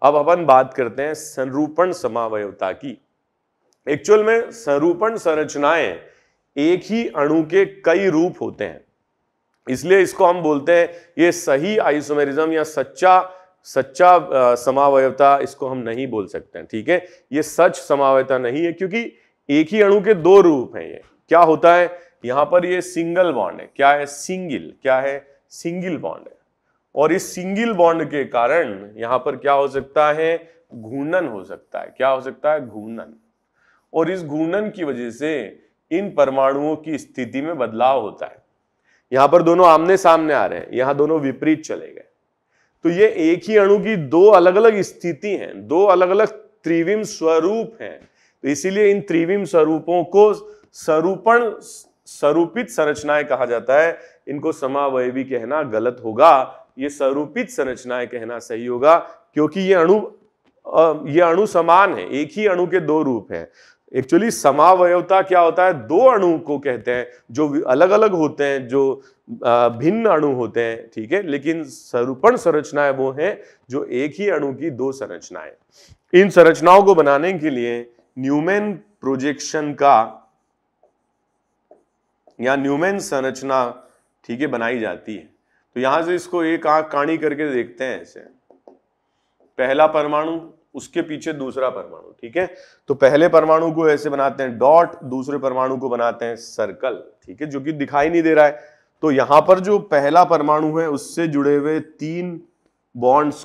अब अपन बात करते हैं संरूपण समावयवता की। एक्चुअल में संरूपण संरचनाएं एक ही अणु के कई रूप होते हैं, इसलिए इसको हम बोलते हैं ये सही आइसोमेरिज्म या सच्चा समावयवता इसको हम नहीं बोल सकते हैं। ठीक है, ये सच समावयवता नहीं है, क्योंकि एक ही अणु के दो रूप हैं। ये क्या होता है, यहां पर ये सिंगल बॉन्ड है। क्या है, सिंगल, क्या है, सिंगल बॉन्ड है। और इस सिंगल बॉन्ड के कारण यहां पर क्या हो सकता है, घूर्णन हो सकता है। क्या हो सकता है, घूर्णन। और इस घूर्णन की वजह से इन परमाणुओं की स्थिति में बदलाव होता है। यहां पर दोनों आमने सामने आ रहे हैं, यहां दोनों विपरीत चले गए। तो ये एक ही अणु की दो अलग अलग स्थिति हैं, दो अलग अलग त्रिविम स्वरूप हैं। तो इसीलिए इन त्रिविम स्वरूपों को स्वरूपित संरचनाएं कहा जाता है। इनको समावयवी कहना गलत होगा, ये स्वरूपित संरचनाएं कहना सही होगा, क्योंकि ये अणु समान है, एक ही अणु के दो रूप हैं। एक्चुअली समावयवता क्या होता है, दो अणु को कहते हैं जो अलग अलग होते हैं, जो भिन्न अणु होते हैं। ठीक है, लेकिन स्वरूपण संरचनाएं वो हैं जो एक ही अणु की दो संरचनाएं। इन संरचनाओं को बनाने के लिए न्यूमैन प्रोजेक्शन का या न्यूमैन संरचना, ठीक है, बनाई जाती है। तो यहां से इसको एक आंख काणी करके देखते हैं। ऐसे पहला परमाणु, उसके पीछे दूसरा परमाणु। ठीक है, तो पहले परमाणु को ऐसे बनाते हैं डॉट, दूसरे परमाणु को बनाते हैं सर्कल। ठीक है, जो कि दिखाई नहीं दे रहा है। तो यहां पर जो पहला परमाणु है उससे जुड़े हुए तीन बॉन्ड्स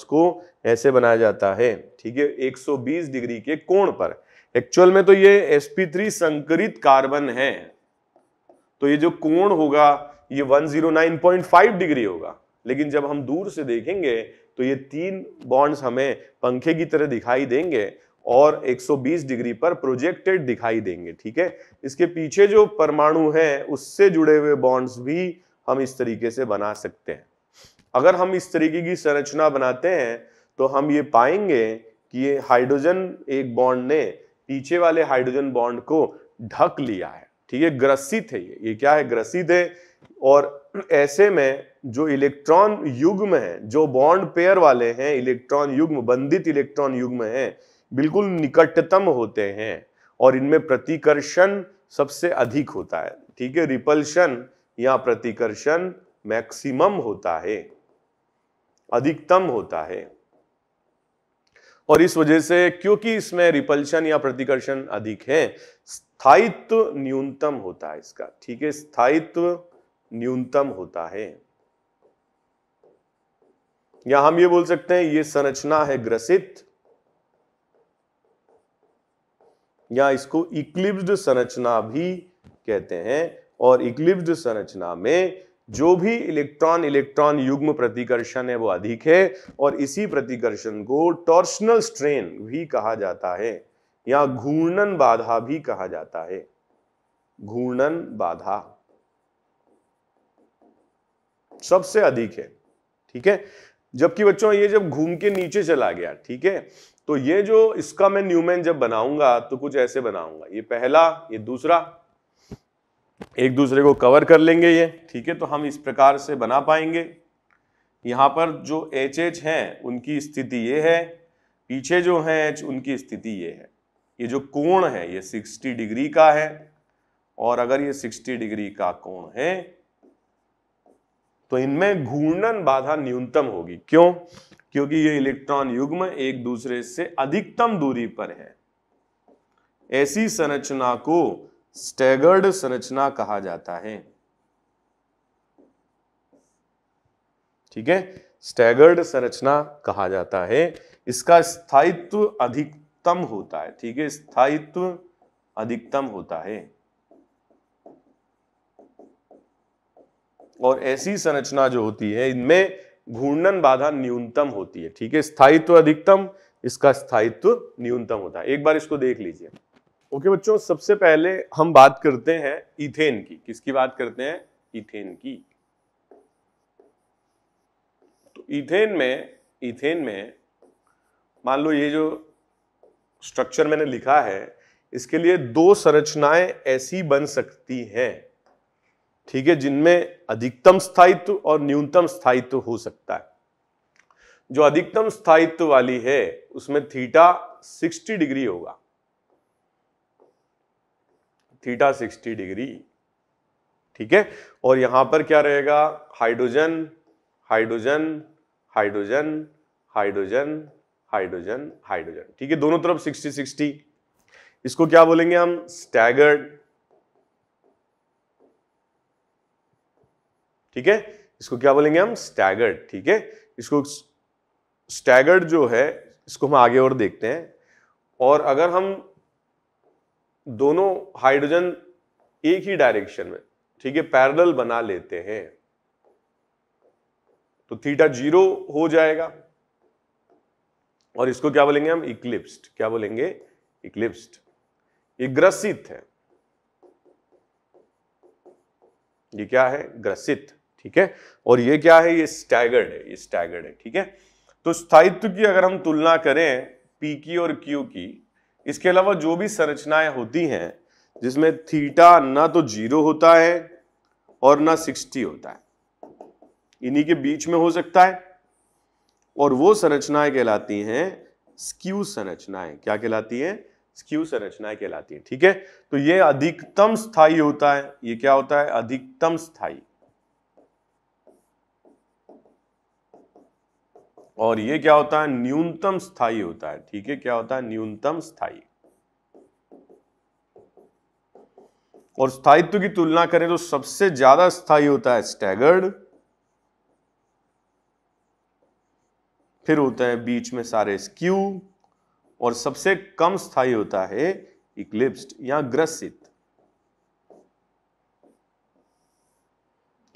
को ऐसे बनाया जाता है। ठीक है, 120 डिग्री के कोण पर। एक्चुअल में तो ये sp3 संकरित कार्बन है, तो ये जो कोण होगा ये 109.5 डिग्री होगा। लेकिन जब हम दूर से देखेंगे तो ये तीन बॉन्ड्स हमें पंखे की तरह दिखाई देंगे और 120 डिग्री पर प्रोजेक्टेड दिखाई देंगे। ठीक है, इसके पीछे जो परमाणु है उससे जुड़े हुए बॉन्ड्स भी हम इस तरीके से बना सकते हैं। अगर हम इस तरीके की संरचना बनाते हैं तो हम ये पाएंगे कि ये हाइड्रोजन एक बॉन्ड ने पीछे वाले हाइड्रोजन बॉन्ड को ढक लिया है। ठीक है, ग्रसित है ये क्या है, ग्रसित है। और ऐसे में जो इलेक्ट्रॉन युग्म है, जो बॉन्ड पेयर वाले हैं, इलेक्ट्रॉन युग्म, बंधित इलेक्ट्रॉन युग्म हैं, बिल्कुल निकटतम होते हैं और इनमें प्रतिकर्षण सबसे अधिक होता है। ठीक है, रिपल्शन या प्रतिकर्षण मैक्सिमम होता है, अधिकतम होता है। और इस वजह से, क्योंकि इसमें रिपल्शन या प्रतिकर्षण अधिक है, स्थायित्व न्यूनतम होता है इसका। ठीक है, स्थायित्व न्यूनतम होता है, या हम ये बोल सकते हैं ये संरचना है ग्रसित, या इसको इक्लिप्स्ड संरचना भी कहते हैं। और इक्लिप्स्ड संरचना में जो भी इलेक्ट्रॉन युग्म प्रतिकर्षण है वो अधिक है, और इसी प्रतिकर्षण को टॉर्शनल स्ट्रेन भी कहा जाता है, या घूर्णन बाधा भी कहा जाता है। घूर्णन बाधा सबसे अधिक है। ठीक है, जबकि बच्चों ये जब घूम के नीचे चला गया, ठीक है, तो ये जो इसका मैं न्यूमैन जब बनाऊंगा तो कुछ ऐसे बनाऊंगा, ये पहला, ये दूसरा, एक दूसरे को कवर कर लेंगे ये। ठीक है, तो हम इस प्रकार से बना पाएंगे। यहां पर जो HH हैं उनकी स्थिति ये है, पीछे जो है H उनकी स्थिति ये है। ये जो कोण है ये 60 डिग्री का है, और अगर ये 60 डिग्री का कोण है तो इनमें घूर्णन बाधा न्यूनतम होगी। क्यों? क्योंकि ये इलेक्ट्रॉन युग्म एक दूसरे से अधिकतम दूरी पर है। ऐसी संरचना को स्टैगर्ड संरचना कहा जाता है। ठीक है, स्टैगर्ड संरचना कहा जाता है। इसका स्थायित्व अधिकतम होता है। ठीक है, स्थायित्व अधिकतम होता है, और ऐसी संरचना जो होती है इनमें घूर्णन बाधा न्यूनतम होती है। ठीक है, स्थायित्व अधिकतम, इसका स्थायित्व न्यूनतम होता है। एक बार इसको देख लीजिए। ओके बच्चों, सबसे पहले हम बात करते हैं इथेन की। किसकी बात करते हैं? इथेन की। तो इथेन में मान लो ये जो स्ट्रक्चर मैंने लिखा है, इसके लिए दो संरचनाएं ऐसी बन सकती हैं, ठीक है, जिनमें अधिकतम स्थायित्व और न्यूनतम स्थायित्व हो सकता है। जो अधिकतम स्थायित्व वाली है उसमें थीटा 60 डिग्री होगा, थीटा 60 डिग्री। ठीक है, और यहां पर क्या रहेगा, hydrogen hydrogen hydrogen hydrogen hydrogen hydrogen. ठीक है, दोनों तरफ 60 60। इसको क्या बोलेंगे हम, स्टैगर्ड। ठीक है, इसको क्या बोलेंगे हम, स्टैगर्ड। ठीक है, इसको स्टैगर्ड जो है इसको हम आगे और देखते हैं। और अगर हम दोनों हाइड्रोजन एक ही डायरेक्शन में, ठीक है, पैरेलल बना लेते हैं तो थीटा 0 हो जाएगा और इसको क्या बोलेंगे हम, इक्लिप्स्ड। क्या बोलेंगे, इक्लिप्स्ड। ये ग्रसित है, ये क्या है, ग्रसित। ठीक है, और ये क्या है, ये स्टैगर्ड है, ये स्टैगर्ड है। ठीक है, तो स्थायित्व की अगर हम तुलना करें पी की और क्यू की, इसके अलावा जो भी संरचनाएं होती हैं जिसमें थीटा ना तो 0 होता है और ना 60 होता है, इन्हीं के बीच में हो सकता है, और वो संरचनाएं कहलाती हैं स्क्यू संरचनाएं। क्या कहलाती हैं, स्क्यू संरचनाएं कहलाती हैं। ठीक है, तो ये अधिकतम स्थायी होता है, ये क्या होता है, अधिकतम स्थायी, और ये क्या होता है, न्यूनतम स्थायी होता है। ठीक है, क्या होता है, न्यूनतम स्थायी। और स्थायित्व की तुलना करें तो सबसे ज्यादा स्थायी होता है स्टैगर्ड, फिर होता है बीच में सारे स्क्यू, और सबसे कम स्थायी होता है इक्लिप्स्ड या ग्रसित।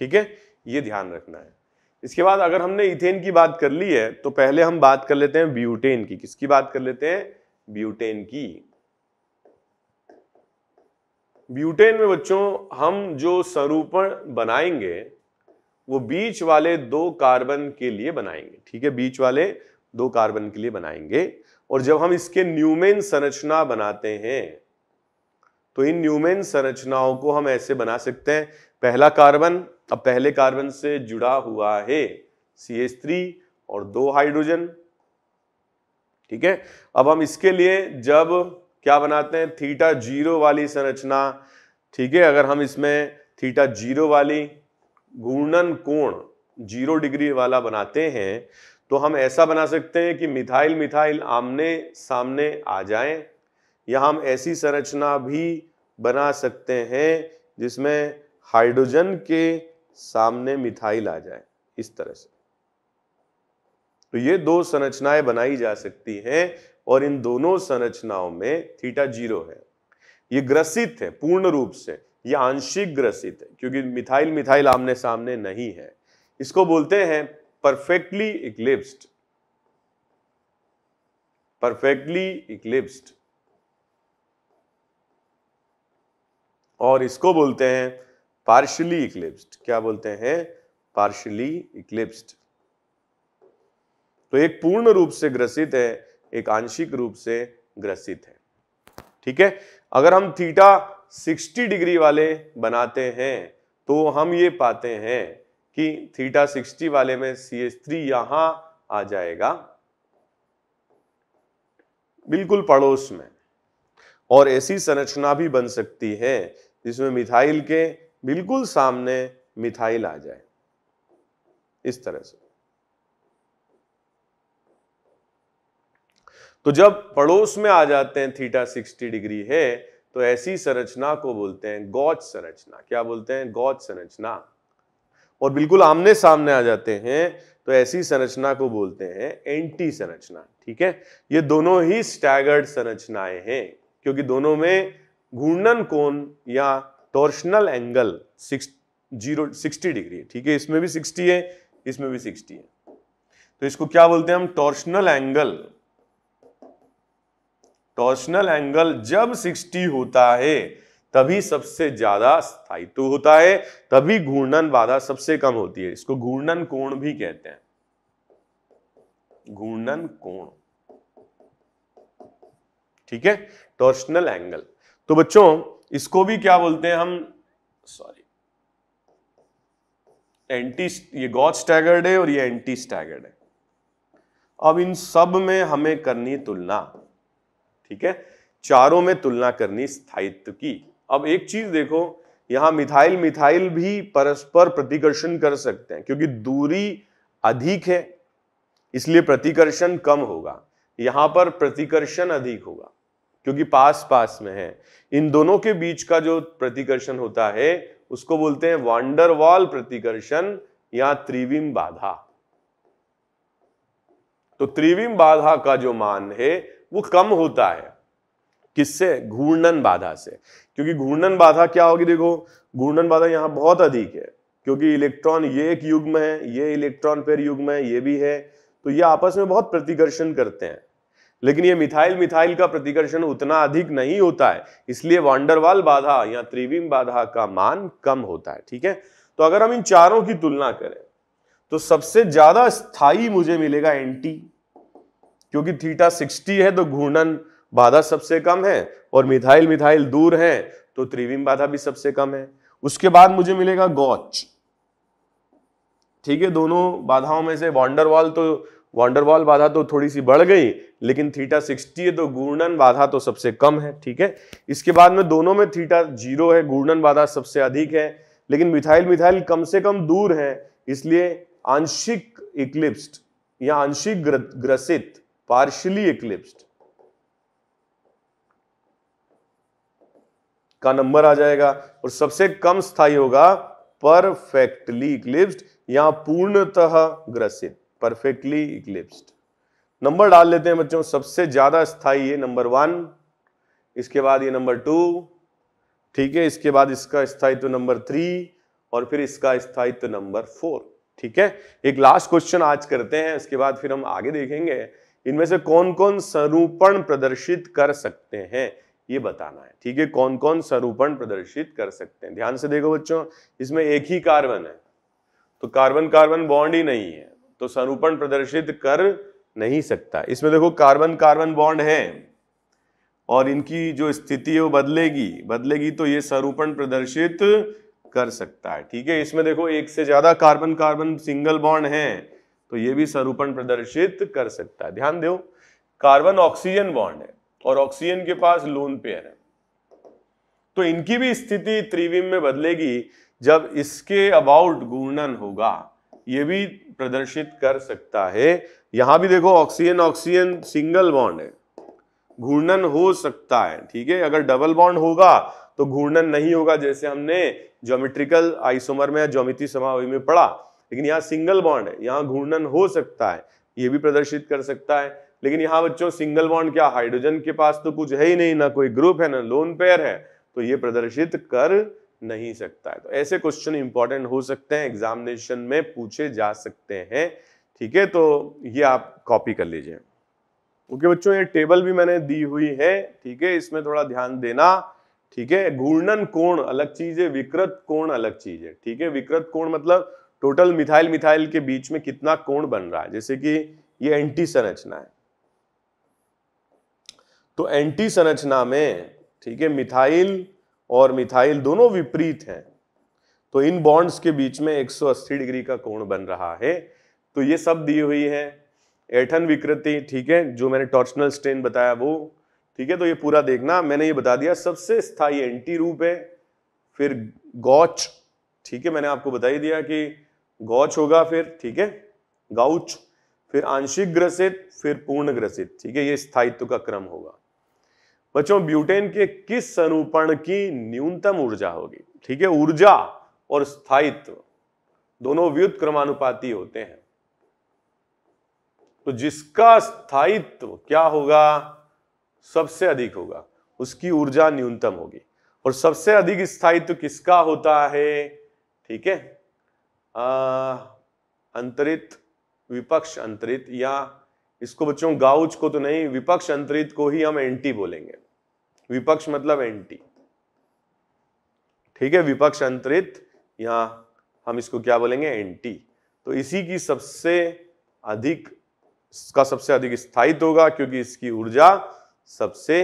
ठीक है, ये ध्यान रखना है। इसके बाद अगर हमने इथेन की बात कर ली है तो पहले हम बात कर लेते हैं ब्यूटेन की। किसकी बात कर लेते हैं, ब्यूटेन की। ब्यूटेन में बच्चों हम जो स्वरूपण बनाएंगे वो बीच वाले 2 कार्बन के लिए बनाएंगे। ठीक है, बीच वाले 2 कार्बन के लिए बनाएंगे, और जब हम इसके न्यूमेन संरचना बनाते हैं तो इन न्यूमेन संरचनाओं को हम ऐसे बना सकते हैं, पहला कार्बन, अब पहले कार्बन से जुड़ा हुआ है CH3 और 2 हाइड्रोजन। ठीक है, अब हम इसके लिए जब क्या बनाते हैं, थीटा 0 वाली संरचना। ठीक है, अगर हम इसमें थीटा 0 वाली घूर्णन कोण 0 डिग्री वाला बनाते हैं तो हम ऐसा बना सकते हैं कि मिथाइल मिथाइल आमने सामने आ जाएं, या हम ऐसी संरचना भी बना सकते हैं जिसमें हाइड्रोजन के सामने मिथाइल आ जाए, इस तरह से। तो ये 2 संरचनाएं बनाई जा सकती हैं, और इन दोनों संरचनाओं में थीटा 0 है। ये ग्रसित है पूर्ण रूप से, ये आंशिक ग्रसित है क्योंकि मिथाइल मिथाइल आमने सामने नहीं है। इसको बोलते हैं परफेक्टली इक्लिप्स्ड, परफेक्टली इक्लिप्स्ड, और इसको बोलते हैं पार्शियली इक्लिप्स्ड। क्या बोलते हैं, पार्शियली इक्लिप्स्ड। तो एक पूर्ण रूप से ग्रसित है, एक आंशिक रूप से ग्रसित है। ठीक है, अगर हम थीटा 60 डिग्री वाले बनाते हैं तो हम ये पाते हैं कि थीटा 60 वाले में CH3 यहां आ जाएगा बिल्कुल पड़ोस में, और ऐसी संरचना भी बन सकती है जिसमें मिथाइल के बिल्कुल सामने मिथाइल आ जाए, इस तरह से। तो जब पड़ोस में आ जाते हैं थीटा 60 डिग्री है तो ऐसी संरचना को बोलते हैं गॉच संरचना। क्या बोलते हैं, गॉच संरचना। और बिल्कुल आमने सामने आ जाते हैं तो ऐसी संरचना को बोलते हैं एंटी संरचना। ठीक है, ये दोनों ही स्टैगर्ड संरचनाएं हैं क्योंकि दोनों में घूर्णन कोण या टॉर्शनल एंगल 60 डिग्री है। ठीक है, इसमें भी 60 है, इसमें भी 60 है, तो इसको क्या बोलते हैं हम, टॉर्शनल एंगल। टॉर्शनल एंगल जब 60 होता है तभी सबसे ज्यादा स्थायित्व होता है, तभी घूर्णन बाधा सबसे कम होती है। इसको घूर्णन कोण भी कहते हैं, घूर्णन कोण। ठीक है, टॉर्शनल एंगल। तो बच्चों इसको भी क्या बोलते हैं हम, सॉरी, एंटी, ये गॉच स्टैगर्ड है और ये एंटी स्टैगर्ड है। अब इन सब में हमें करनी तुलना, ठीक है, चारों में तुलना करनी स्थायित्व की। अब एक चीज देखो, यहां मिथाइल मिथाइल भी परस्पर प्रतिकर्षण कर सकते हैं, क्योंकि दूरी अधिक है इसलिए प्रतिकर्षण कम होगा। यहां पर प्रतिकर्षण अधिक होगा क्योंकि पास पास में है। इन दोनों के बीच का जो प्रतिकर्षण होता है उसको बोलते हैं वान डर वाल प्रतिकर्षण या त्रिविम बाधा। तो त्रिविम बाधा का जो मान है वो कम होता है, किससे? घूर्णन बाधा से। क्योंकि घूर्णन बाधा क्या होगी, देखो घूर्णन बाधा यहां बहुत अधिक है क्योंकि इलेक्ट्रॉन ये एक युग्म है, ये इलेक्ट्रॉन पेयर युग्म है, ये भी है, तो ये आपस में बहुत प्रतिकर्षण करते हैं। लेकिन ये मिथाइल मिथाइल का प्रतिकर्षण उतना अधिक नहीं होता है, इसलिए वान डर वाल बाधा या त्रिविम बाधा का मान कम होता है, ठीक है। तो अगर हम इन चारों की तुलना करें तो सबसे ज्यादा स्थायी मुझे मिलेगा एंटी, क्योंकि थीटा 60 है तो घूर्णन बाधा सबसे कम है, और मिथाइल मिथाइल दूर है तो त्रिविम बाधा भी सबसे कम है। उसके बाद मुझे मिलेगा गॉच, ठीक है। दोनों बाधाओं में से वान डर वाल बाधा तो थोड़ी सी बढ़ गई, लेकिन थीटा 60 है तो घूर्णन बाधा तो सबसे कम है, ठीक है। इसके बाद में दोनों में थीटा 0 है, घूर्णन बाधा सबसे अधिक है, लेकिन मिथाइल मिथाइल कम से कम दूर है, इसलिए आंशिक इक्लिप्स्ड या आंशिक ग्रसित, पार्शियली इक्लिप्स्ड का नंबर आ जाएगा। और सबसे कम स्थायी होगा परफेक्टली इक्लिप्स्ड या पूर्णतः ग्रसित, परफेक्टली इक्लिप्स्ड। नंबर डाल लेते हैं बच्चों। सबसे ज्यादा स्थायी है नंबर 1, इसके बाद ये नंबर 2, ठीक है, इसके बाद इसका स्थायित्व नंबर 3 और फिर इसका स्थायित्व नंबर 4, ठीक है। एक लास्ट क्वेश्चन आज करते हैं, उसके बाद फिर हम आगे देखेंगे इनमें से कौन कौन सरूपण प्रदर्शित कर सकते हैं ये बताना है, ठीक है। कौन कौन सरूपण प्रदर्शित कर सकते हैं, ध्यान से देखो बच्चों। इसमें एक ही कार्बन है तो कार्बन कार्बन बॉन्ड ही नहीं है तो सरूपण प्रदर्शित कर नहीं सकता। इसमें देखो कार्बन कार्बन बॉन्ड है और इनकी जो स्थिति है वो बदलेगी तो ये सरूपण प्रदर्शित कर सकता है, ठीक है। इसमें देखो एक से ज्यादा कार्बन कार्बन सिंगल बॉन्ड है तो ये भी सरूपण प्रदर्शित कर सकता है। ध्यान दो, कार्बन ऑक्सीजन बॉन्ड है और ऑक्सीजन के पास लोन पेयर है, तो इनकी भी स्थिति त्रिविम में बदलेगी जब इसके अबाउट घूर्णन होगा, ये भी प्रदर्शित कर सकता है। यहां भी देखो ऑक्सीजन ऑक्सीजन सिंगल बॉन्ड है, घूर्णन हो सकता है, ठीक है। अगर डबल बॉन्ड होगा तो घूर्णन नहीं होगा, जैसे हमने ज्योमेट्रिकल आइसोमर में या ज्यामितीय समावयव में पढ़ा। लेकिन यहाँ सिंगल बॉन्ड है, यहाँ घूर्णन हो सकता है, ये भी प्रदर्शित कर सकता है। लेकिन यहाँ बच्चों सिंगल बॉन्ड क्या, हाइड्रोजन के पास तो कुछ है ही नहीं, ना कोई ग्रुप है ना लोन पेयर है, तो ये प्रदर्शित कर नहीं सकता है। तो ऐसे क्वेश्चन इंपॉर्टेंट हो सकते हैं, एग्जामिनेशन में पूछे जा सकते हैं, ठीक है। तो ये आप कॉपी कर लीजिए। ओके बच्चों, ये टेबल भी मैंने दी हुई है, ठीक है, इसमें थोड़ा ध्यान देना, ठीक है। घूर्णन कोण अलग चीज है, विकृत कोण अलग चीज है, ठीक है। विकृत कोण मतलब टोटल मिथाइल मिथाइल के बीच में कितना कोण बन रहा है, जैसे कि ये एंटी संरचना है, तो एंटी संरचना में, ठीक है, मिथाइल और मिथाइल दोनों विपरीत हैं, तो इन बॉन्ड्स के बीच में 180 डिग्री का कोण बन रहा है। तो ये सब दी हुई है। ऐंठन विकृति, ठीक है, जो मैंने टॉर्शनल स्ट्रेन बताया वो, ठीक है। तो ये पूरा देखना, मैंने ये बता दिया सबसे स्थायी एंटी रूप है। फिर गॉच, ठीक है, मैंने आपको बता ही दिया कि गॉच होगा, फिर ठीक है गाउच, फिर आंशिक ग्रसित, फिर पूर्ण ग्रसित, ठीक है, ये स्थायित्व का क्रम होगा। बच्चों ब्यूटेन के किस सरूपण की न्यूनतम ऊर्जा होगी, ठीक है। ऊर्जा और स्थायित्व दोनों व्युत क्रमानुपाती होते हैं, तो जिसका स्थायित्व क्या होगा, सबसे अधिक होगा, उसकी ऊर्जा न्यूनतम होगी। और सबसे अधिक स्थायित्व किसका होता है, ठीक है, अंतरित, विपक्ष अंतरित, या इसको बच्चों गाउच को तो नहीं, विपक्ष अंतरित को ही हम एंटी बोलेंगे। विपक्ष मतलब एंटी, ठीक है, विपक्ष अंतरित, या हम इसको क्या बोलेंगे, एंटी। तो इसी की सबसे अधिक, इसका सबसे अधिक स्थायित्व होगा क्योंकि इसकी ऊर्जा सबसे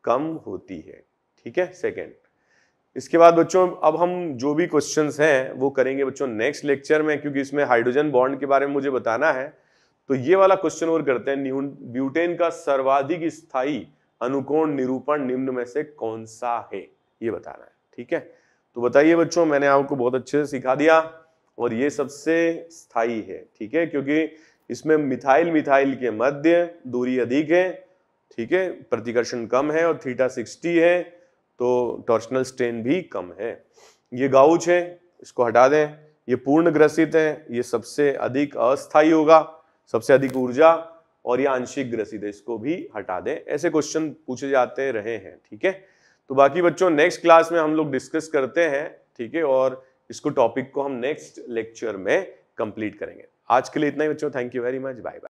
कम होती है, ठीक है, सेकंड। इसके बाद बच्चों अब हम जो भी क्वेश्चंस हैं वो करेंगे बच्चों नेक्स्ट लेक्चर में, क्योंकि इसमें हाइड्रोजन बॉन्ड के बारे में मुझे बताना है। तो ये वाला क्वेश्चन और करते हैं, ब्यूटेन का सर्वाधिक स्थायी अनुकोण निरूपण निम्न में से कौन सा है, ये बताना है। ठीक है, तो बताइए बच्चों, मैंने आपको बहुत अच्छे से सिखा दिया और ये सबसे स्थायी है। ठीक है, क्योंकि इसमें मिथाइल मिथाइल के मध्य दूरी अधिक है। ठीक है, प्रतिकर्षण कम है और थीटा 60 है, तो टॉर्शनल स्ट्रेन भी कम है। ये गाउच है, इसको हटा दें। ये पूर्ण ग्रसित है, ये सबसे अधिक अस्थायी होगा, सबसे अधिक ऊर्जा, और ये आंशिक ग्रसित है, इसको भी हटा दें। ऐसे क्वेश्चन पूछे जाते रहे हैं। ठीक है, तो बाकी बच्चों नेक्स्ट क्लास में हम लोग डिस्कस करते हैं। ठीक है, और इसको टॉपिक को हम नेक्स्ट लेक्चर में कंप्लीट करेंगे। आज के लिए इतना ही बच्चों, thank you very much, bye bye.